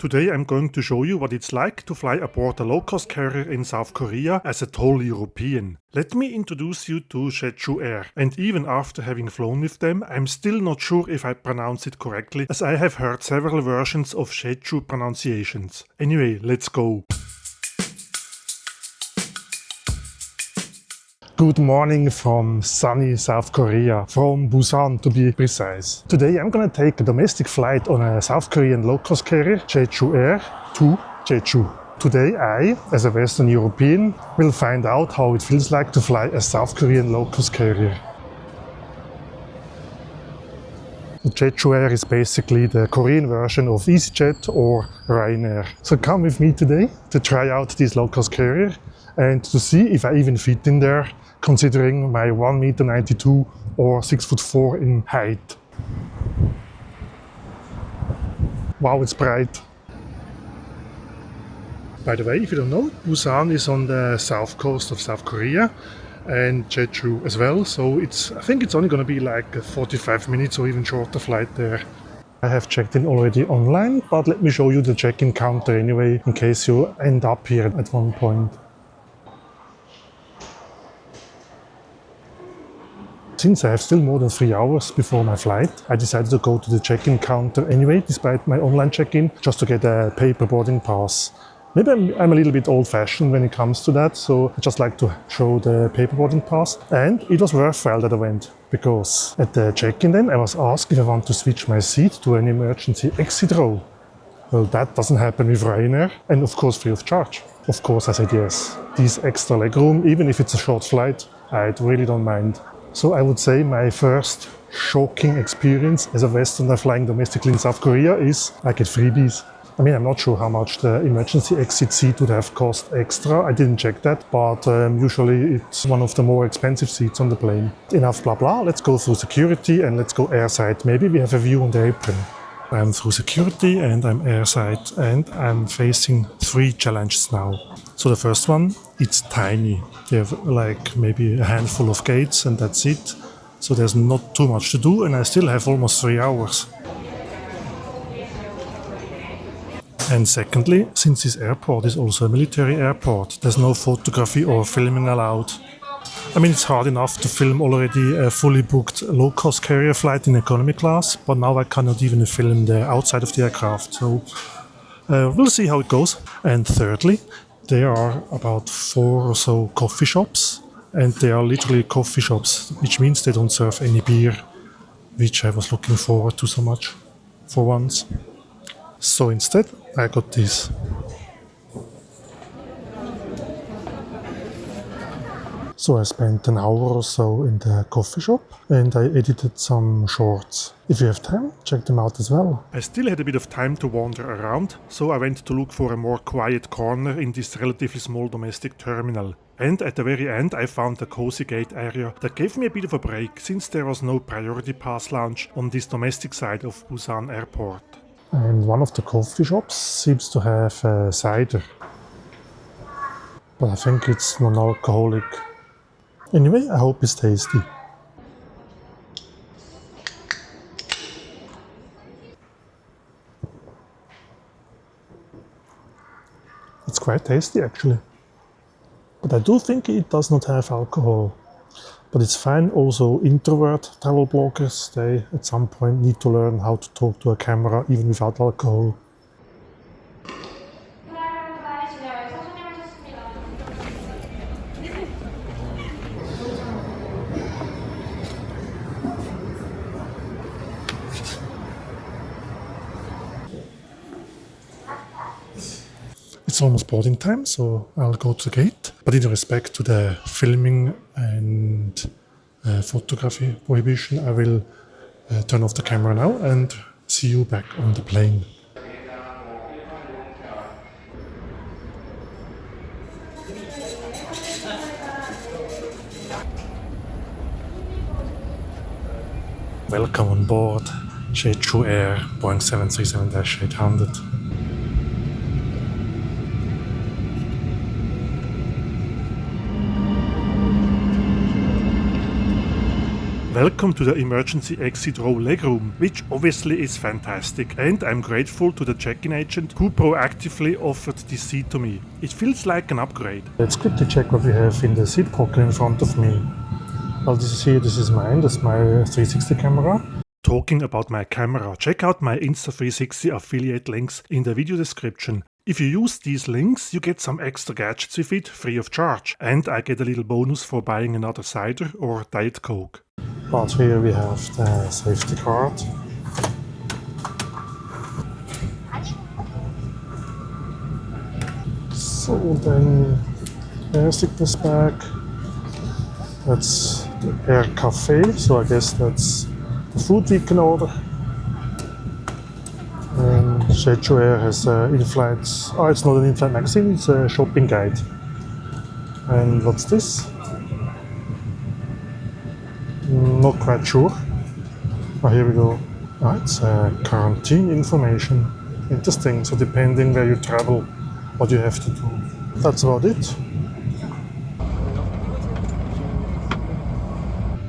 Today I'm going to show you what it's like to fly aboard a low-cost carrier in South Korea as a total European. Let me introduce you to Jeju Air, and even after having flown with them, I'm still not sure if I pronounce it correctly, as I have heard several versions of Jeju pronunciations. Anyway, let's go. Good morning from sunny South Korea, from Busan to be precise. Today I'm gonna take a domestic flight on a South Korean low-cost carrier, Jeju Air, to Jeju. Today I, as a Western European, will find out how it feels like to fly a South Korean low-cost carrier. The Jeju Air is basically the Korean version of EasyJet or Ryanair. So come with me today to try out this low-cost carrier and to see if I even fit in there, considering my 1.92 m or 6'4" in height. Wow, it's bright. By the way, if you don't know, Busan is on the south coast of South Korea and Jeju as well, so I think it's only going to be like a 45 minutes or even shorter flight there. I have checked in already online, but let me show you the check-in counter anyway, in case you end up here at one point. Since I have still more than 3 hours before my flight, I decided to go to the check-in counter anyway, despite my online check-in, just to get a paper boarding pass. Maybe I'm a little bit old-fashioned when it comes to that, so I just like to show the paper boarding pass. And it was worthwhile that I went, because at the check-in then I was asked if I want to switch my seat to an emergency exit row. Well, that doesn't happen with Ryanair, and of course free of charge. Of course I said yes. This extra legroom, even if it's a short flight, I really don't mind. So I would say my first shocking experience as a Westerner flying domestically in South Korea is I get freebies. I mean, I'm not sure how much the emergency exit seat would have cost extra. I didn't check that, but usually it's one of the more expensive seats on the plane. Enough blah blah, let's go through security and let's go airside. Maybe we have a view on the apron. I'm through security and I'm airside and I'm facing 3 challenges now. So the first one, it's tiny. They have like maybe a handful of gates and that's it. So there's not too much to do and I still have almost 3 hours. And secondly, since this airport is also a military airport, there's no photography or filming allowed. I mean, it's hard enough to film already a fully booked low-cost carrier flight in economy class, but now I cannot even film the outside of the aircraft, so we'll see how it goes. And thirdly, there are about 4 or so coffee shops, and they are literally coffee shops, which means they don't serve any beer, which I was looking forward to so much for once. So instead, I got this. So I spent an hour or so in the coffee shop and I edited some shorts. If you have time, check them out as well. I still had a bit of time to wander around, so I went to look for a more quiet corner in this relatively small domestic terminal. And at the very end I found a cozy gate area that gave me a bit of a break, since there was no priority pass lounge on this domestic side of Busan Airport. And one of the coffee shops seems to have cider. But I think it's non-alcoholic. Anyway, I hope it's tasty. It's quite tasty actually. But I do think it does not have alcohol. But it's fine, also introvert travel bloggers, they at some point need to learn how to talk to a camera even without alcohol. It's almost boarding time, so I'll go to the gate. But in respect to the filming and photography prohibition, I will turn off the camera now and see you back on the plane. Welcome on board Jeju Air Boeing 737-800. Welcome to the emergency exit row legroom, which obviously is fantastic, and I'm grateful to the check-in agent who proactively offered this seat to me. It feels like an upgrade. Let's quickly check what we have in the seat pocket in front of me. Well, this is mine, that's my 360 camera. Talking about my camera, check out my Insta360 affiliate links in the video description. If you use these links, you get some extra gadgets with it free of charge, and I get a little bonus for buying another cider or Diet Coke. But here we have the safety card. So then air sickness bag. That's the Air Cafe, so I guess that's the food we can order. And Jeju Air has inflight. Oh, it's not an inflight magazine, it's a shopping guide. And what's this? Not quite sure. Oh, here we go. Oh, it's quarantine information. Interesting. So depending where you travel, what you have to do. That's about it.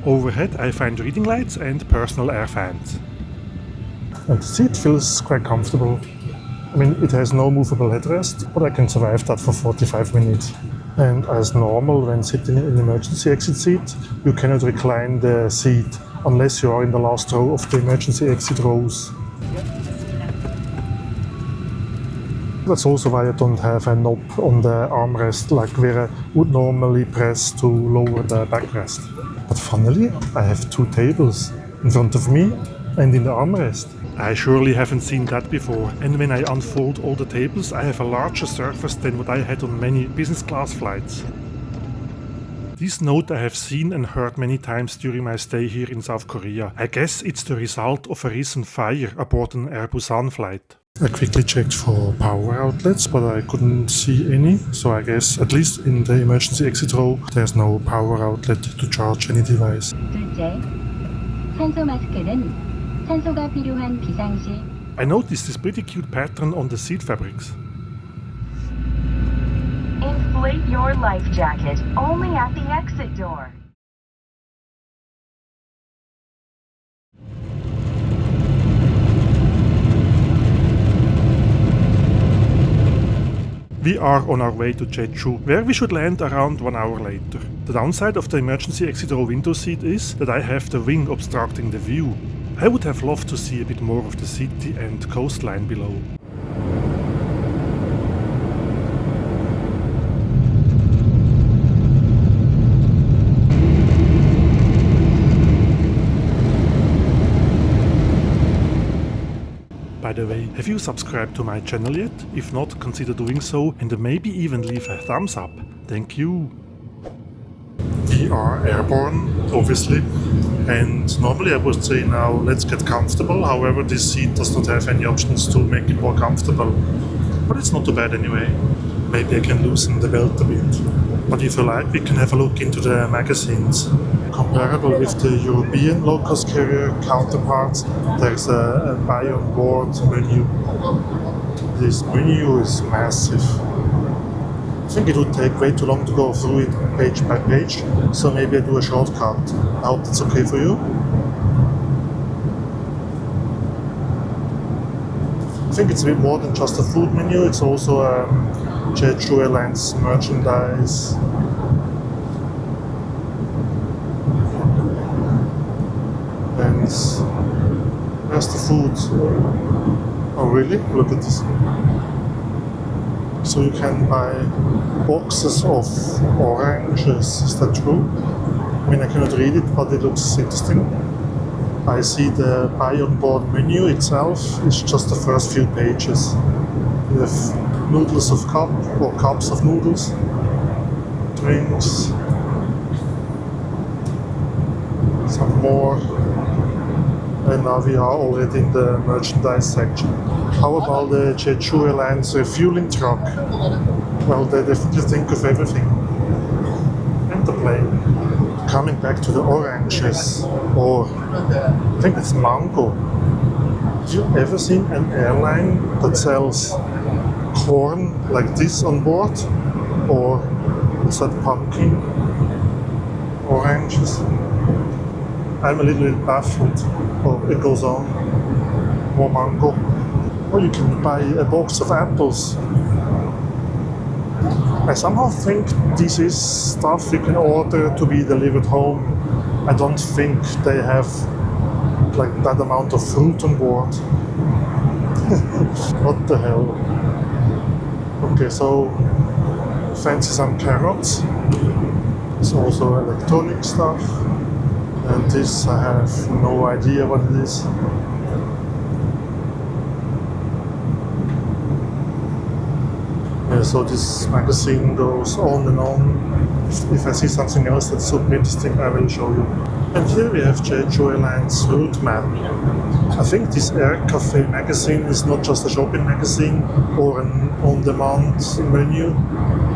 Overhead I find reading lights and personal air fans. And the seat feels quite comfortable. I mean, it has no movable headrest, but I can survive that for 45 minutes. And as normal, when sitting in an emergency exit seat, you cannot recline the seat unless you are in the last row of the emergency exit rows. That's also why I don't have a knob on the armrest like where I would normally press to lower the backrest. But funnily, I have two tables in front of me and in the armrest. I surely haven't seen that before, and when I unfold all the tables, I have a larger surface than what I had on many business class flights. This note I have seen and heard many times during my stay here in South Korea. I guess it's the result of a recent fire aboard an Air Busan flight. I quickly checked for power outlets, but I couldn't see any, so I guess at least in the emergency exit row there's no power outlet to charge any device. I noticed this pretty cute pattern on the seat fabrics. Inflate your life jacket only at the exit door. We are on our way to Jeju, where we should land around 1 hour later. The downside of the emergency exit row window seat is that I have the wing obstructing the view. I would have loved to see a bit more of the city and coastline below. By the way, have you subscribed to my channel yet? If not, consider doing so and maybe even leave a thumbs up. Thank you! We are airborne, obviously, and normally I would say now let's get comfortable. However, this seat does not have any options to make it more comfortable. But it's not too bad anyway. Maybe I can loosen the belt a bit. But if you like, we can have a look into the magazines. Comparable with the European low-cost carrier counterparts, there's a buy on board menu. This menu is massive. I think it would take way too long to go through it page by page, so maybe I do a shortcut. I hope that's okay for you. I think it's a bit more than just a food menu, it's also Jeju Airlines merchandise. And there's the food. Oh really? Look at this. So you can buy boxes of oranges, is that true? I mean, I cannot read it, but it looks interesting. I see the buy on board menu itself is just the first few pages. You have noodles of cup or cups of noodles, drinks, some more. And now we are already in the merchandise section. How about the Jeju Airlines refueling truck? Well, they definitely think of everything. And the plane. Coming back to the oranges, or I think it's mango. Have you ever seen an airline that sells corn like this on board? Or is that pumpkin? Oranges? I'm a little bit baffled. Oh, it goes on. More mango. Oh, you can buy a box of apples. I somehow think this is stuff you can order to be delivered home. I don't think they have like that amount of fruit on board. What the hell? Okay, so fancy some carrots. It's also electronic stuff. And this I have no idea what it is. Yeah, so this magazine goes on and on. If I see something else that's super interesting, I will show you. And here we have Jeju Airline's route map. I think this Air Cafe magazine is not just a shopping magazine or an on-demand menu.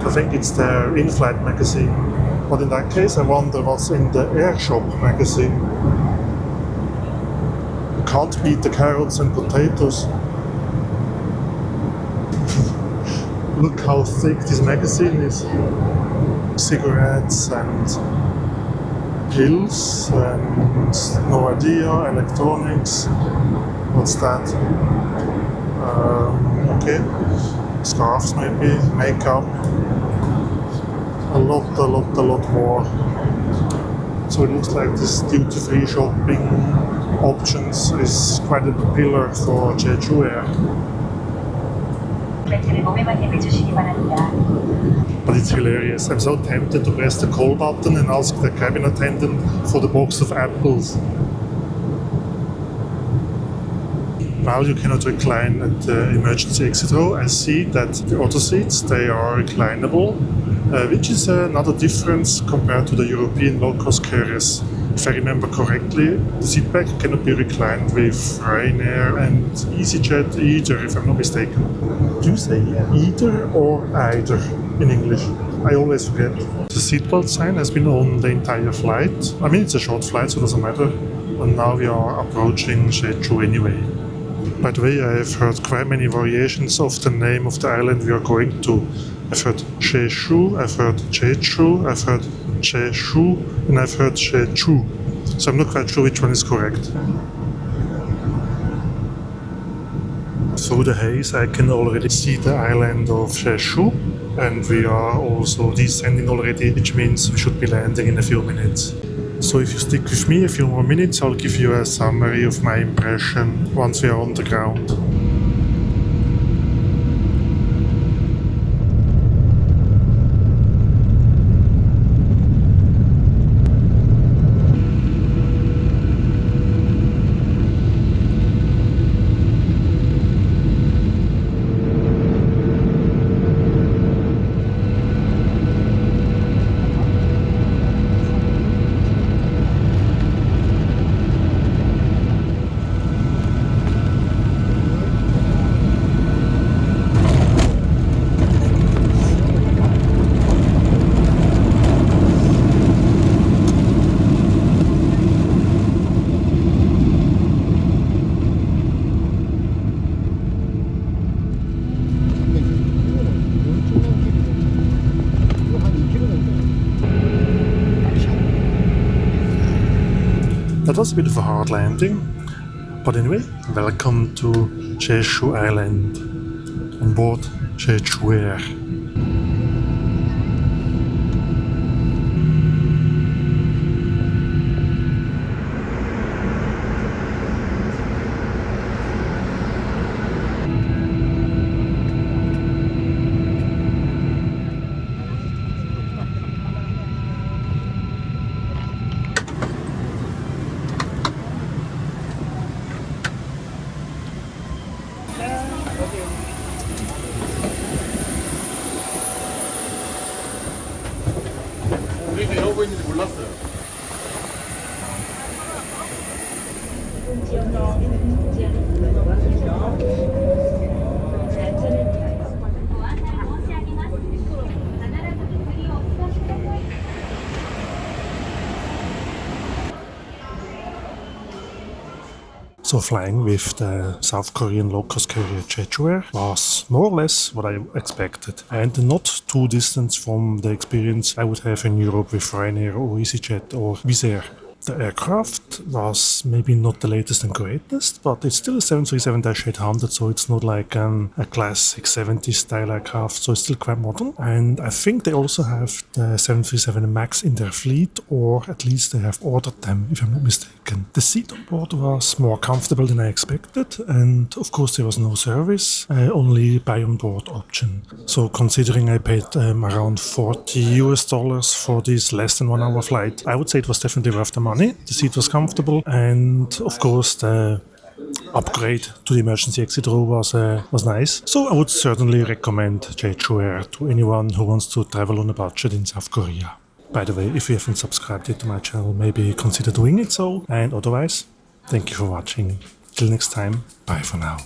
I think it's their in-flight magazine. But in that case, I wonder what's in the Air Shop magazine. You can't beat the carrots and potatoes. Look how thick this magazine is. Cigarettes and pills and no idea, electronics. What's that? Okay. Scarves maybe, makeup. A lot more. So it looks like this duty-free shopping options is quite a pillar for Jeju Air. But it's hilarious. I'm so tempted to press the call button and ask the cabin attendant for the box of apples. Now you cannot recline at the emergency exit row. I see that the auto seats, they are reclinable, which is another difference compared to the European low-cost carriers. If I remember correctly, the seatback cannot be reclined with Ryanair and EasyJet either, if I'm not mistaken. Do you say either or either in English? I always forget. The seatbelt sign has been on the entire flight. I mean, it's a short flight, so it doesn't matter. And now we are approaching Jeju anyway. By the way, I have heard quite many variations of the name of the island we are going to. I've heard Jeju, I've heard Jeju, I've heard Jeju, and I've heard Jeju. So I'm not quite sure which one is correct. Through the haze I can already see the island of Jeju, and we are also descending already, which means we should be landing in a few minutes. So if you stick with me a few more minutes, I'll give you a summary of my impression once we are on the ground. That was a bit of a hard landing, but anyway, welcome to Jeju Island, on board Jeju Air. 우리도 이러고 있는지 몰랐어요. So flying with the South Korean low-cost carrier Jeju Air was more or less what I expected, and not too distant from the experience I would have in Europe with Ryanair or EasyJet or Wizz Air. The aircraft was maybe not the latest and greatest, but it's still a 737-800, so it's not like a classic 70s style aircraft, so it's still quite modern. And I think they also have the 737 MAX in their fleet, or at least they have ordered them, if I'm not mistaken. The seat on board was more comfortable than I expected, and of course there was no service, only buy on board option. So considering I paid around $40 for this less than 1 hour flight, I would say it was definitely worth the money. The seat was comfortable, and of course the upgrade to the emergency exit row was nice. So I would certainly recommend Jeju Air to anyone who wants to travel on a budget in South Korea. By the way, if you haven't subscribed yet to my channel, maybe consider doing it so. And otherwise, thank you for watching. Till next time, bye for now.